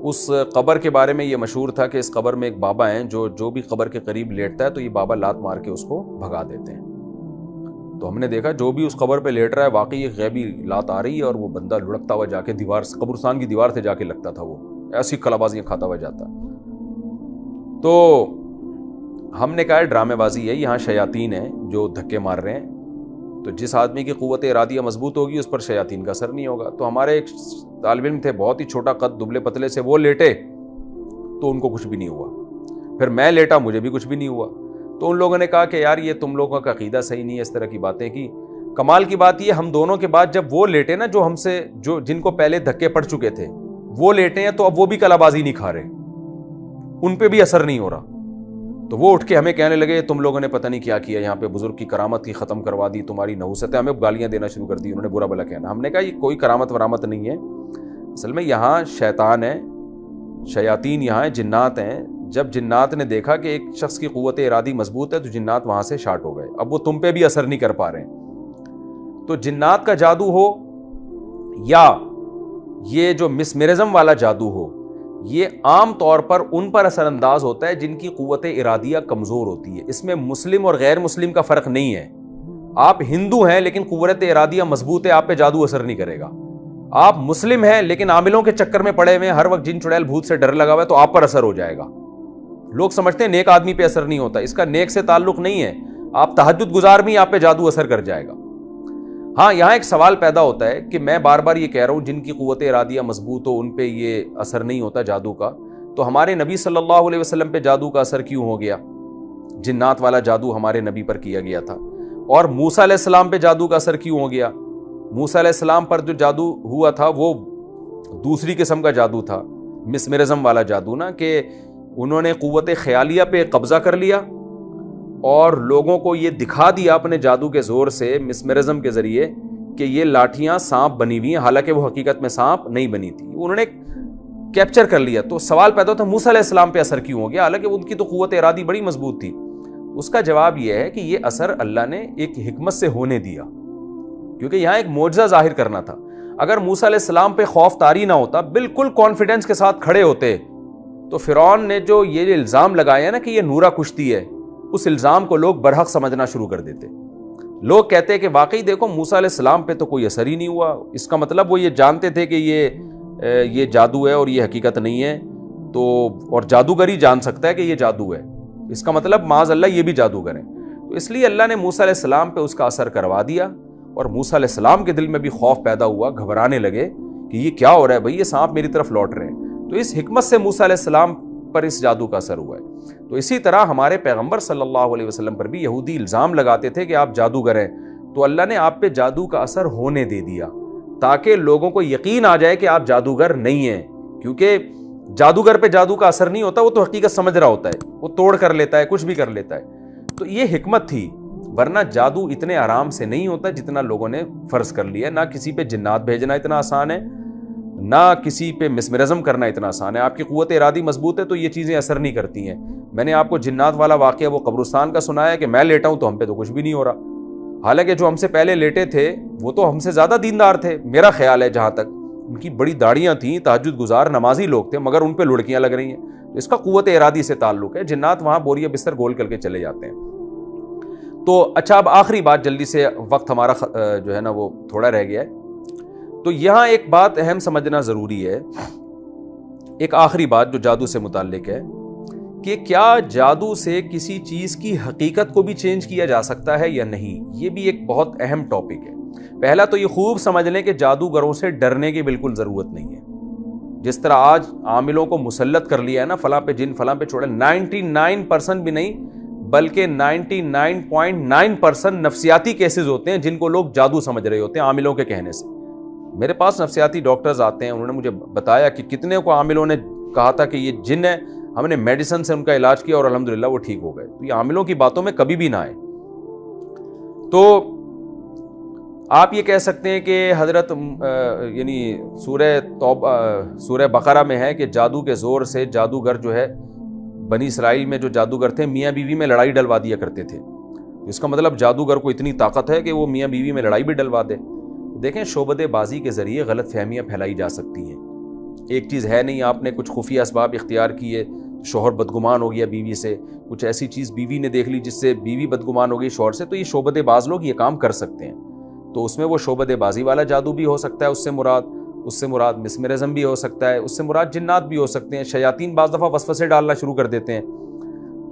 اس قبر کے بارے میں یہ مشہور تھا کہ اس قبر میں ایک بابا ہیں جو بھی قبر کے قریب لیٹتا ہے تو یہ بابا لات مار کے اس کو بھگا دیتے ہیں. تو ہم نے دیکھا جو بھی اس قبر پہ لیٹ رہا ہے واقعی ایک غیبی لات آ رہی ہے اور وہ بندہ لڑکتا ہوا جا کے دیوار، قبرستان کی دیوار سے جا کے لگتا تھا، وہ ایسی کلابازیاں کھاتا ہوا جاتا. تو ہم نے کہا ڈرامے بازی ہے، یہاں شیاطین ہیں جو دھکے مار رہے ہیں. تو جس آدمی کی قوت ارادیہ مضبوط ہوگی اس پر شیاطین کا اثر نہیں ہوگا. تو ہمارے ایک طالب علم تھے، بہت ہی چھوٹا قد، دبلے پتلے سے، وہ لیٹے تو ان کو کچھ بھی نہیں ہوا. پھر میں لیٹا، مجھے بھی کچھ بھی نہیں ہوا. تو ان لوگوں نے کہا کہ یار یہ تم لوگوں کا عقیدہ صحیح نہیں ہے، اس طرح کی باتیں کی. کمال کی بات یہ، ہم دونوں کے بعد جب وہ لیٹے نا جو ہم سے جن کو پہلے دھکے پڑ چکے تھے وہ لیٹے ہیں، تو اب وہ بھی کلا بازی نہیں کھا رہے، ان پہ بھی اثر نہیں ہو رہا. تو وہ اٹھ کے ہمیں کہنے لگے تم لوگوں نے پتہ نہیں کیا کیا، یہاں پہ بزرگ کی کرامت کی ختم کروا دی، تمہاری نحوست ہے. ہمیں گالیاں دینا شروع کر دی، انہوں نے برا بلا کہنا. ہم نے کہا یہ کوئی کرامت ورامت نہیں ہے، اصل میں یہاں شیطان ہے، شیاطین یہاں ہیں، جنات ہیں. جب جنات نے دیکھا کہ ایک شخص کی قوت ارادی مضبوط ہے تو جنات وہاں سے شارٹ ہو گئے. اب وہ تم پہ بھی اثر نہیں کر پا رہے ہیں. تو جنات کا جادو ہو یا یہ جو مسمرزم والا جادو ہو، یہ عام طور پر ان پر اثر انداز ہوتا ہے جن کی قوت ارادیہ کمزور ہوتی ہے. اس میں مسلم اور غیر مسلم کا فرق نہیں ہے. آپ ہندو ہیں لیکن قوت ارادیہ مضبوط ہے، آپ پہ جادو اثر نہیں کرے گا. آپ مسلم ہیں لیکن عاملوں کے چکر میں پڑے ہوئے ہیں، ہر وقت جن چڑیل بھوت سے ڈر لگا ہوا ہے، تو آپ پر اثر ہو جائے گا. لوگ سمجھتے ہیں نیک آدمی پہ اثر نہیں ہوتا، اس کا نیک سے تعلق نہیں ہے. آپ تہجد گزار بھی آپ پہ جادو اثر کر جائے گا. ہاں یہاں ایک سوال پیدا ہوتا ہے کہ میں بار بار یہ کہہ رہا ہوں جن کی قوت ارادیہ مضبوط ہو ان پہ یہ اثر نہیں ہوتا جادو کا، تو ہمارے نبی صلی اللہ علیہ وسلم پہ جادو کا اثر کیوں ہو گیا؟ جنات والا جادو ہمارے نبی پر کیا گیا تھا. اور موسیٰ علیہ السلام پہ جادو کا اثر کیوں ہو گیا؟ موسیٰ علیہ السلام پر جو جادو ہوا تھا وہ دوسری قسم کا جادو تھا، مسمرزم والا جادو نا، کہ انہوں نے قوت خیالیہ پہ قبضہ کر لیا اور لوگوں کو یہ دکھا دیا اپنے جادو کے زور سے، مسمرزم کے ذریعے، کہ یہ لاٹھیاں سانپ بنی ہوئی ہیں، حالانکہ وہ حقیقت میں سانپ نہیں بنی تھی. انہوں نے کیپچر کر لیا. تو سوال پیدا ہوتا ہے موسیٰ علیہ السلام پہ اثر کیوں ہو گیا حالانکہ ان کی تو قوت ارادی بڑی مضبوط تھی؟ اس کا جواب یہ ہے کہ یہ اثر اللہ نے ایک حکمت سے ہونے دیا، کیونکہ یہاں ایک معجزہ ظاہر کرنا تھا. اگر موسیٰ علیہ السلام پہ خوف طاری نہ ہوتا، بالکل کانفیڈنس کے ساتھ کھڑے ہوتے، تو فرعون نے جو یہ الزام لگایا ہے نا کہ یہ نورا کشتی ہے، اس الزام کو لوگ برحق سمجھنا شروع کر دیتے. لوگ کہتے کہ واقعی دیکھو موسیٰ علیہ السلام پہ تو کوئی اثر ہی نہیں ہوا، اس کا مطلب وہ یہ جانتے تھے کہ یہ جادو ہے اور یہ حقیقت نہیں ہے. تو اور جادوگر ہی جان سکتا ہے کہ یہ جادو ہے، اس کا مطلب معاذ اللہ یہ بھی جادوگر ہیں. تو اس لیے اللہ نے موسیٰ علیہ السلام پہ اس کا اثر کروا دیا، اور موسیٰ علیہ السلام کے دل میں بھی خوف پیدا ہوا، گھبرانے لگے کہ یہ کیا ہو رہا ہے بھائی، یہ سانپ میری طرف لوٹ رہے ہیں. تو اس حکمت سے موسیٰ علیہ السلام پر اس جادو کا اثر ہوا ہے. تو اسی طرح ہمارے پیغمبر صلی اللہ علیہ وسلم پر بھی یہودی الزام لگاتے تھے کہ آپ جادوگر ہیں، تو اللہ نے آپ پہ جادو کا اثر ہونے دے دیا تاکہ لوگوں کو یقین آ جائے کہ آپ جادوگر نہیں ہیں. کیونکہ جادوگر پہ جادو کا اثر نہیں ہوتا، وہ تو حقیقت سمجھ رہا ہوتا ہے، وہ توڑ کر لیتا ہے، کچھ بھی کر لیتا ہے. تو یہ حکمت تھی، ورنہ جادو اتنے آرام سے نہیں ہوتا جتنا لوگوں نے فرض کر لیا. نہ کسی پہ جنات بھیجنا اتنا آسان ہے، نہ کسی پہ مسمرزم کرنا اتنا آسان ہے. آپ کی قوت ارادی مضبوط ہے تو یہ چیزیں اثر نہیں کرتی ہیں. میں نے آپ کو جنات والا واقعہ وہ قبرستان کا سنایا کہ میں لیٹا ہوں تو ہم پہ تو کچھ بھی نہیں ہو رہا، حالانکہ جو ہم سے پہلے لیٹے تھے وہ تو ہم سے زیادہ دیندار تھے. میرا خیال ہے جہاں تک ان کی بڑی داڑیاں تھیں، تہجد گزار نمازی لوگ تھے، مگر ان پہ لڑکیاں لگ رہی ہیں. اس کا قوت ارادی سے تعلق ہے. جنات وہاں بوریا بستر گول کر کے چلے جاتے ہیں. تو اچھا، اب آخری بات جلدی سے، وقت ہمارا جو ہے نا وہ تھوڑا رہ گیا ہے. تو یہاں ایک بات اہم سمجھنا ضروری ہے، ایک آخری بات جو جادو سے متعلق ہے، کہ کیا جادو سے کسی چیز کی حقیقت کو بھی چینج کیا جا سکتا ہے یا نہیں. یہ بھی ایک بہت اہم ٹاپک ہے. پہلا تو یہ خوب سمجھ لیں کہ جادوگروں سے ڈرنے کی بالکل ضرورت نہیں ہے. جس طرح آج عاملوں کو مسلط کر لیا ہے نا، فلاں پہ جن، فلاں پہ چھوڑے، 99% بھی نہیں بلکہ 99.9% نفسیاتی کیسز ہوتے ہیں جن کو لوگ جادو سمجھ رہے ہوتے ہیں عاملوں کے کہنے سے. میرے پاس نفسیاتی ڈاکٹرز آتے ہیں، انہوں نے مجھے بتایا کہ کتنے کو عاملوں نے کہا تھا کہ یہ جن ہے، ہم نے میڈیسن سے ان کا علاج کیا اور الحمدللہ وہ ٹھیک ہو گئے. تو یہ عاملوں کی باتوں میں کبھی بھی نہ آئے. تو آپ یہ کہہ سکتے ہیں کہ حضرت یعنی سورہ بقرہ میں ہے کہ جادو کے زور سے جادوگر جو ہے، بنی اسرائیل میں جو جادوگر تھے میاں بیوی میں لڑائی ڈلوا دیا کرتے تھے. اس کا مطلب جادوگر کو اتنی طاقت ہے کہ وہ میاں بیوی میں لڑائی بھی ڈلوا دے. دیکھیں، شعبدے بازی کے ذریعے غلط فہمیاں پھیلائی جا سکتی ہیں. ایک چیز ہے نہیں, آپ نے کچھ خفیہ اسباب اختیار کیے, شوہر بدگمان ہو گیا بیوی سے, کچھ ایسی چیز بیوی نے دیکھ لی جس سے بیوی بدگمان ہو گئی شوہر سے, تو یہ شعبدے باز لوگ یہ کام کر سکتے ہیں. تو اس میں وہ شعبدے بازی والا جادو بھی ہو سکتا ہے, اس سے مراد مسمرزم بھی ہو سکتا ہے, اس سے مراد جنات بھی ہو سکتے ہیں. شیاطین بعض دفعہ وسوسے ڈالنا شروع کر دیتے ہیں,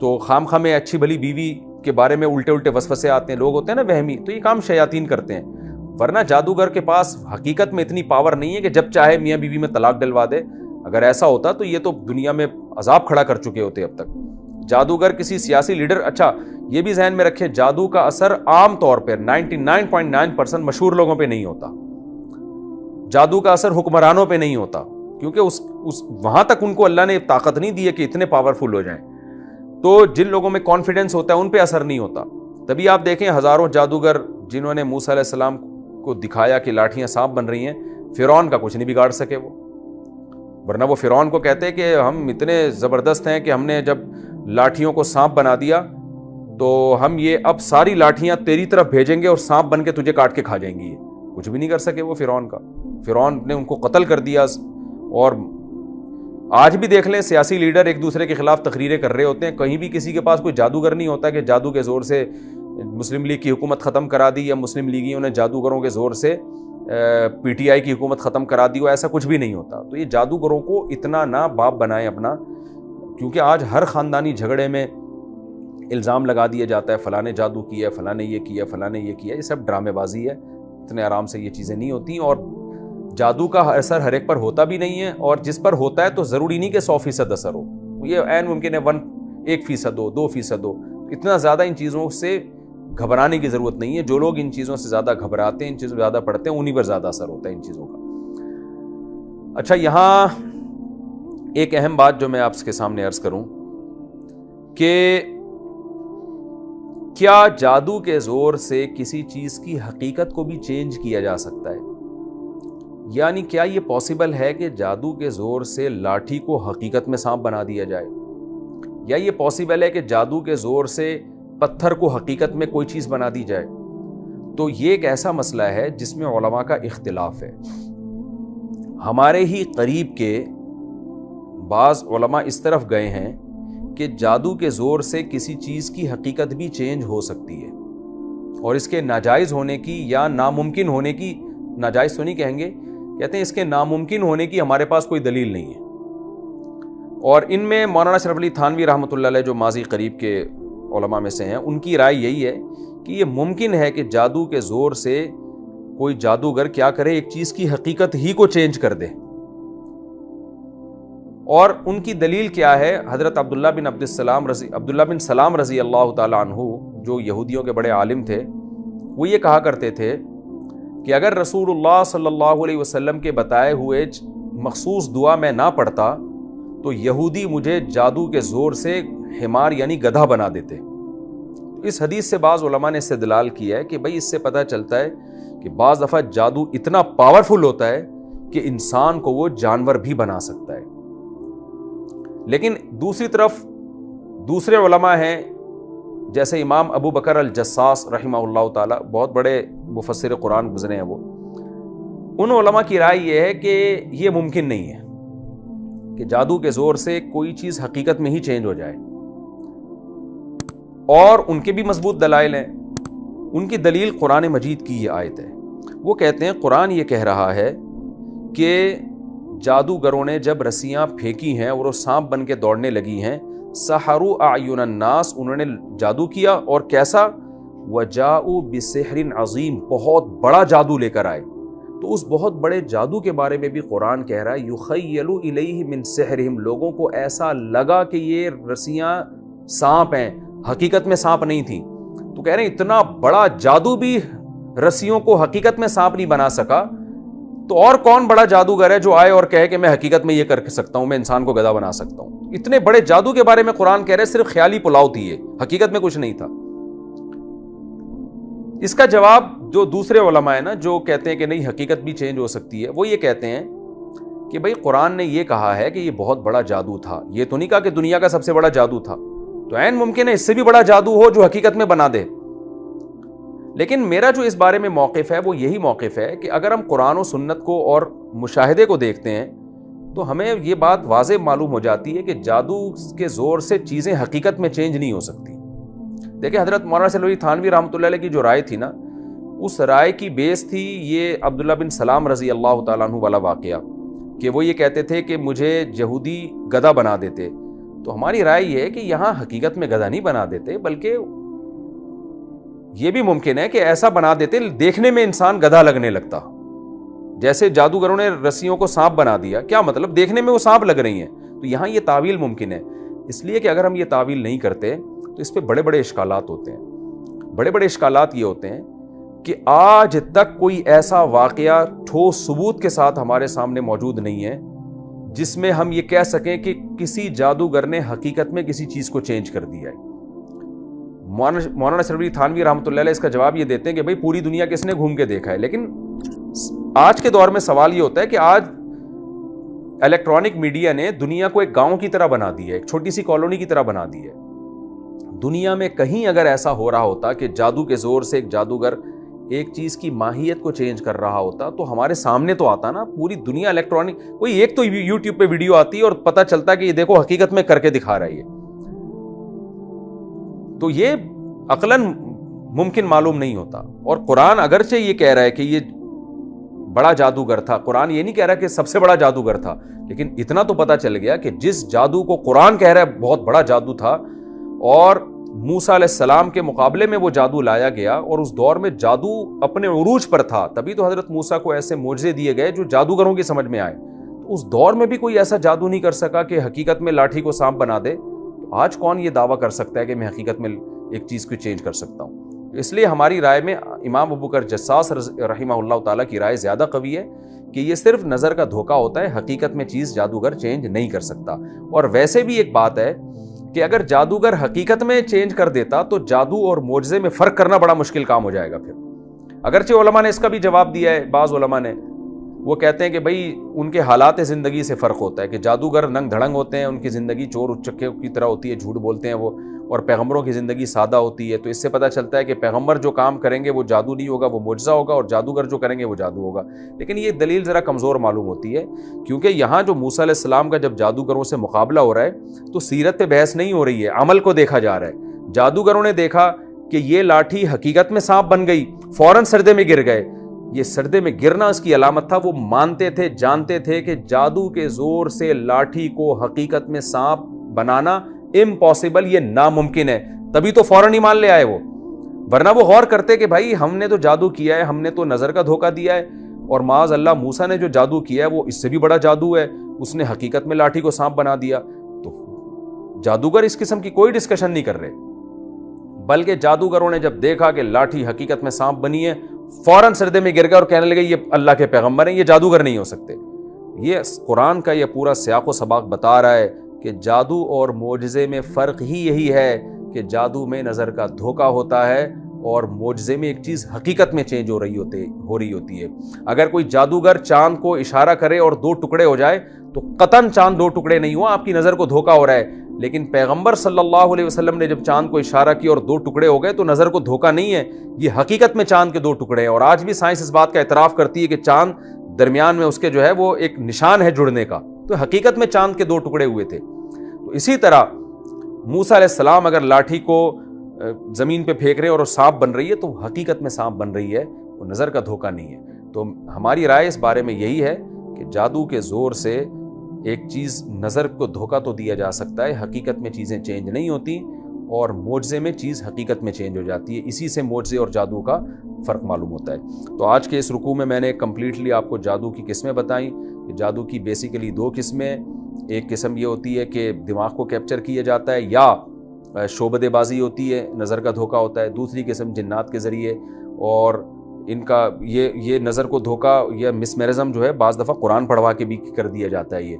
تو خام خواہ میں اچھی بھلی بیوی کے بارے میں الٹے وسوسے آتے ہیں. لوگ ہوتے ہیں نا وہمی, تو یہ کام شیاطین کرتے ہیں. ورنہ جادوگر کے پاس حقیقت میں اتنی پاور نہیں ہے کہ جب چاہے میاں بیوی میں طلاق ڈلوا دے. اگر ایسا ہوتا تو یہ تو دنیا میں عذاب کھڑا کر چکے ہوتے اب تک. جادوگر کسی سیاسی لیڈر, اچھا یہ بھی ذہن میں رکھیں, جادو کا اثر عام طور پر 99.9% مشہور لوگوں پہ نہیں ہوتا. جادو کا اثر حکمرانوں پہ نہیں ہوتا, کیونکہ اس وہاں تک ان کو اللہ نے طاقت نہیں دی ہے کہ اتنے پاورفل ہو جائیں. تو جن لوگوں میں کانفیڈنس ہوتا ہے ان پہ اثر نہیں ہوتا. تبھی آپ دیکھیں ہزاروں جادوگر جنہوں نے موسیٰ علیہ السلام کو دکھایا کہ لاٹھیاں سانپ بن رہی ہیں, فرعون کا کچھ نہیں بگاڑ سکے وہ. ورنہ وہ فرعون کو کہتے کہ ہم اتنے زبردست ہیں کہ ہم نے جب لاٹھیوں کو سانپ بنا دیا تو ہم یہ اب ساری لاٹھیاں تیری طرف بھیجیں گے اور سانپ بن کے تجھے کاٹ کے کھا جائیں گی. یہ کچھ بھی نہیں کر سکے وہ فرعون کا. فرعون نے ان کو قتل کر دیا. اور آج بھی دیکھ لیں سیاسی لیڈر ایک دوسرے کے خلاف تقریریں کر رہے ہوتے ہیں, کہیں بھی کسی کے پاس کوئی جادوگر نہیں ہوتا کہ جادو کے زور سے مسلم لیگ کی حکومت ختم کرا دی, یا مسلم لیگیوں نے جادوگروں کے زور سے پی ٹی آئی کی حکومت ختم کرا دی ہو. ایسا کچھ بھی نہیں ہوتا. تو یہ جادوگروں کو اتنا نہ باپ بنائیں اپنا, کیونکہ آج ہر خاندانی جھگڑے میں الزام لگا دیا جاتا ہے فلاں نے جادو کیا, فلاں نے یہ کیا, فلاں نے یہ کیا. یہ سب ڈرامے بازی ہے, اتنے آرام سے یہ چیزیں نہیں ہوتی. اور جادو کا اثر ہر ایک پر ہوتا بھی نہیں ہے, اور جس پر ہوتا ہے تو ضروری نہیں کہ 100% اثر ہو. یہ عین ممکن ہے 1% ہو, 2% ہو. اتنا زیادہ ان چیزوں سے گھبرانے کی ضرورت نہیں ہے. جو لوگ ان چیزوں سے زیادہ گھبراتے ہیں, ان چیزوں سے زیادہ پڑھتے ہیں, انہی پر زیادہ اثر ہوتا ہے ان چیزوں کا. اچھا, یہاں ایک اہم بات جو میں آپ کے سامنے عرض کروں کہ کیا جادو کے زور سے کسی چیز کی حقیقت کو بھی چینج کیا جا سکتا ہے؟ یعنی کیا یہ پاسبل ہے کہ جادو کے زور سے لاٹھی کو حقیقت میں سانپ بنا دیا جائے؟ یا یہ پاسبل ہے کہ جادو کے زور سے پتھر کو حقیقت میں کوئی چیز بنا دی جائے؟ تو یہ ایک ایسا مسئلہ ہے جس میں علماء کا اختلاف ہے. ہمارے ہی قریب کے بعض علماء اس طرف گئے ہیں کہ جادو کے زور سے کسی چیز کی حقیقت بھی چینج ہو سکتی ہے, اور اس کے ناجائز ہونے کی یا ناممکن ہونے کی, ناجائز تو نہیں کہیں گے, کہتے ہیں اس کے ناممکن ہونے کی ہمارے پاس کوئی دلیل نہیں ہے. اور ان میں مولانا اشرف علی تھانوی رحمۃ اللہ علیہ جو ماضی قریب کے علماء میں سے ہیں, ان کی رائے یہی ہے کہ یہ ممکن ہے کہ جادو کے زور سے کوئی جادوگر کیا کرے, ایک چیز کی حقیقت ہی کو چینج کر دے. اور ان کی دلیل کیا ہے؟ حضرت عبداللہ بن سلام رضی اللہ تعالیٰ عنہ جو یہودیوں کے بڑے عالم تھے, وہ یہ کہا کرتے تھے کہ اگر رسول اللہ صلی اللہ علیہ وسلم کے بتائے ہوئے مخصوص دعا میں نہ پڑھتا تو یہودی مجھے جادو کے زور سے حمار یعنی گدھا بنا دیتے. اس حدیث سے بعض علماء نے استدلال کیا ہے کہ بھئی اس سے پتہ چلتا ہے کہ بعض دفعہ جادو اتنا پاورفل ہوتا ہے کہ انسان کو وہ جانور بھی بنا سکتا ہے. لیکن دوسری طرف دوسرے علماء ہیں جیسے امام ابو بکر الجساس رحمہ اللہ تعالیٰ, بہت بڑے مفسر قرآن گزرے ہیں وہ. ان علماء کی رائے یہ ہے کہ یہ ممکن نہیں ہے کہ جادو کے زور سے کوئی چیز حقیقت میں ہی چینج ہو جائے. اور ان کے بھی مضبوط دلائل ہیں. ان کی دلیل قرآن مجید کی یہ آیت ہے. وہ کہتے ہیں قرآن یہ کہہ رہا ہے کہ جادوگروں نے جب رسیاں پھینکی ہیں اور وہ سانپ بن کے دوڑنے لگی ہیں, سحروا اعین الناس, انہوں نے جادو کیا, اور کیسا؟ وجاؤوا بسحر عظیم, بہت بڑا جادو لے کر آئے. تو اس بہت بڑے جادو کے بارے میں بھی قرآن کہہ رہا ہے یخیل الیہ من سحرہم, لوگوں کو ایسا لگا کہ یہ رسیاں سانپ ہیں, حقیقت میں سانپ نہیں تھیں. تو کہہ رہے ہیں اتنا بڑا جادو بھی رسیوں کو حقیقت میں سانپ نہیں بنا سکا, تو اور کون بڑا جادوگر ہے جو آئے اور کہے کہ میں حقیقت میں یہ کر سکتا ہوں, میں انسان کو گدھا بنا سکتا ہوں. اتنے بڑے جادو کے بارے میں قرآن کہہ رہے صرف خیالی پلاؤ تھی, یہ حقیقت میں کچھ نہیں تھا. اس کا جواب جو دوسرے علماء ہیں نا جو کہتے ہیں کہ نہیں حقیقت بھی چینج ہو سکتی ہے, وہ یہ کہتے ہیں کہ بھئی قرآن نے یہ کہا ہے کہ یہ بہت بڑا جادو تھا, یہ تو نہیں کہا کہ دنیا کا سب سے بڑا جادو تھا. تو عین ممکن ہے اس سے بھی بڑا جادو ہو جو حقیقت میں بنا دے. لیکن میرا جو اس بارے میں موقف ہے وہ یہی موقف ہے کہ اگر ہم قرآن و سنت کو اور مشاہدے کو دیکھتے ہیں تو ہمیں یہ بات واضح معلوم ہو جاتی ہے کہ جادو کے زور سے چیزیں حقیقت میں چینج نہیں ہو سکتی. دیکھیں حضرت مولانا سلوی تھانوی رحمۃ اللہ علیہ کی جو رائے تھی نا، اس رائے کی بیس تھی یہ عبداللہ بن سلام رضی اللہ تعالیٰ عنہ والا واقعہ، کہ وہ یہ کہتے تھے کہ مجھے یہودی گدھا بنا دیتے. تو ہماری رائے یہ ہے کہ یہاں حقیقت میں گدھا نہیں بنا دیتے، بلکہ یہ بھی ممکن ہے کہ ایسا بنا دیتے دیکھنے میں انسان گدھا لگنے لگتا. جیسے جادوگروں نے رسیوں کو سانپ بنا دیا، کیا مطلب دیکھنے میں وہ سانپ لگ رہی ہیں. تو یہاں یہ تعویل ممکن ہے، اس لیے کہ اگر ہم یہ تعویل نہیں کرتے تو اس پہ بڑے بڑے اشکالات ہوتے ہیں. بڑے بڑے اشکالات یہ ہوتے ہیں کہ آج تک کوئی ایسا واقعہ ٹھوس ثبوت کے ساتھ ہمارے سامنے موجود نہیں ہے جس میں ہم یہ کہہ سکیں کہ کسی جادوگر نے حقیقت میں کسی چیز کو چینج کر دیا ہے. مولانا سلوی تھانوی رحمۃ اللہ علیہ اس کا جواب یہ دیتے ہیں کہ بھائی پوری دنیا کس نے گھوم کے دیکھا ہے. لیکن آج کے دور میں سوال یہ ہوتا ہے کہ آج الیکٹرانک میڈیا نے دنیا کو ایک گاؤں کی طرح بنا دی ہے، ایک چھوٹی سی کالونی کی طرح بنا دی ہے. دنیا میں کہیں اگر ایسا ہو رہا ہوتا کہ جادو کے زور سے ایک جادوگر ایک چیز کی ماہیت کو چینج کر رہا ہوتا تو ہمارے سامنے تو آتا نا. پوری دنیا الیکٹرانک، کوئی ایک تو یوٹیوب پہ ویڈیو آتی ہے اور پتہ چلتا ہے کہ یہ دیکھو حقیقت میں کر کے دکھا رہا ہے. تو یہ عقلاً ممکن معلوم نہیں ہوتا. اور قرآن اگرچہ یہ کہہ رہا ہے کہ یہ بڑا جادوگر تھا، قرآن یہ نہیں کہہ رہا کہ سب سے بڑا جادوگر تھا، لیکن اتنا تو پتہ چل گیا کہ جس جادو کو قرآن کہہ رہا ہے بہت بڑا جادو تھا، اور موسیٰ علیہ السلام کے مقابلے میں وہ جادو لایا گیا، اور اس دور میں جادو اپنے عروج پر تھا. تبھی تو حضرت موسیٰ کو ایسے معجزے دیے گئے جو جادوگروں کی سمجھ میں آئے. تو اس دور میں بھی کوئی ایسا جادو نہیں کر سکا کہ حقیقت میں لاٹھی کو سانپ بنا دے. تو آج کون یہ دعویٰ کر سکتا ہے کہ میں حقیقت میں ایک چیز کو چینج کر سکتا ہوں؟ اس لیے ہماری رائے میں امام ابو بکر جساس رحمہ اللہ تعالیٰ کی رائے زیادہ قوی ہے کہ یہ صرف نظر کا دھوکہ ہوتا ہے، حقیقت میں چیز جادوگر چینج نہیں کر سکتا. اور ویسے بھی ایک بات ہے کہ اگر جادوگر حقیقت میں چینج کر دیتا تو جادو اور معجزے میں فرق کرنا بڑا مشکل کام ہو جائے گا. پھر اگرچہ علماء نے اس کا بھی جواب دیا ہے، بعض علماء نے وہ کہتے ہیں کہ بھئی ان کے حالات زندگی سے فرق ہوتا ہے، کہ جادوگر ننگ دھڑنگ ہوتے ہیں، ان کی زندگی چور اچکے کی طرح ہوتی ہے، جھوٹ بولتے ہیں وہ، اور پیغمبروں کی زندگی سادہ ہوتی ہے. تو اس سے پتہ چلتا ہے کہ پیغمبر جو کام کریں گے وہ جادو نہیں ہوگا، وہ معجزہ ہوگا، اور جادوگر جو کریں گے وہ جادو ہوگا. لیکن یہ دلیل ذرا کمزور معلوم ہوتی ہے، کیونکہ یہاں جو موسیٰ علیہ السلام کا جب جادوگروں سے مقابلہ ہو رہا ہے تو سیرت پہ بحث نہیں ہو رہی ہے، عمل کو دیکھا جا رہا ہے. جادوگروں نے دیکھا کہ یہ لاٹھی حقیقت میں سانپ بن گئی، فوراً سردے میں گر گئے. یہ سردے میں گرنا اس کی علامت تھا. وہ مانتے تھے، جانتے تھے کہ جادو کے زور سے لاٹھی کو حقیقت میں سانپ بنانا امپاسبل، یہ ناممکن ہے. تبھی تو فوراً ہی مان لے آئے وہ، ورنہ وہ غور کرتے کہ بھائی ہم نے تو جادو کیا ہے، ہم نے تو نظر کا دھوکہ دیا ہے، اور معاذ اللہ موسیٰ نے جو جادو کیا ہے وہ اس سے بھی بڑا جادو ہے، اس نے حقیقت میں لاٹھی کو سانپ بنا دیا. تو جادوگر اس قسم کی کوئی ڈسکشن نہیں کر رہے، بلکہ جادوگروں نے جب دیکھا کہ لاٹھی حقیقت میں سانپ بنی ہے فوراً سردے میں گر گئے اور کہنے لگے یہ اللہ کے پیغمبر ہیں، یہ جادوگر نہیں ہو سکتے. یہ قرآن کا یہ پورا سیاق و سباق بتا رہا ہے کہ جادو اور معجزے میں فرق ہی یہی ہے کہ جادو میں نظر کا دھوکہ ہوتا ہے اور معجزے میں ایک چیز حقیقت میں چینج ہو رہی ہوتی ہے. اگر کوئی جادوگر چاند کو اشارہ کرے اور 2 ٹکڑے ہو جائے تو قطعاً چاند 2 ٹکڑے نہیں ہوا، آپ کی نظر کو دھوکہ ہو رہا ہے. لیکن پیغمبر صلی اللہ علیہ وسلم نے جب چاند کو اشارہ کیا اور 2 ٹکڑے ہو گئے تو نظر کو دھوکہ نہیں ہے، یہ حقیقت میں چاند کے 2 ٹکڑے ہیں. اور آج بھی سائنس اس بات کا اعتراف کرتی ہے کہ چاند درمیان میں اس کے جو ہے وہ ایک نشان ہے جڑنے کا، تو حقیقت میں چاند کے 2 ٹکڑے ہوئے تھے. تو اسی طرح موسیٰ علیہ السلام اگر لاٹھی کو زمین پہ پھینک رہے اور سانپ بن رہی ہے تو حقیقت میں سانپ بن رہی ہے، وہ نظر کا دھوکہ نہیں ہے. تو ہماری رائے اس بارے میں یہی ہے کہ جادو کے زور سے ایک چیز نظر کو دھوکہ تو دیا جا سکتا ہے، حقیقت میں چیزیں چینج نہیں ہوتی، اور معجزے میں چیز حقیقت میں چینج ہو جاتی ہے. اسی سے معجزے اور جادو کا فرق معلوم ہوتا ہے. تو آج کے اس رکوع میں نے کمپلیٹلی آپ کو جادو کی قسمیں بتائیں کہ جادو کی بیسیکلی 2 قسمیں. ایک قسم یہ ہوتی ہے کہ دماغ کو کیپچر کیا جاتا ہے یا شعبدے بازی ہوتی ہے، نظر کا دھوکہ ہوتا ہے. دوسری قسم جنات کے ذریعے، اور ان کا یہ نظر کو دھوکہ یا مسمرزم جو ہے بعض دفعہ قرآن پڑھوا کے بھی کر دیا جاتا ہے یہ.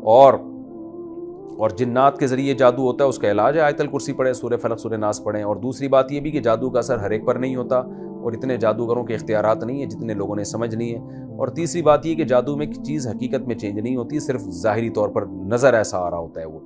اور جنات کے ذریعے جادو ہوتا ہے، اس کا علاج ہے آیت الکرسی پڑھیں، سورہ فلق سورہ ناس پڑھیں. اور دوسری بات یہ بھی کہ جادو کا اثر ہر ایک پر نہیں ہوتا، اور اتنے جادوگروں کے اختیارات نہیں ہیں جتنے لوگوں نے سمجھ لی ہیں. اور تیسری بات یہ کہ جادو میں چیز حقیقت میں چینج نہیں ہوتی، صرف ظاہری طور پر نظر ایسا آ رہا ہوتا ہے وہ.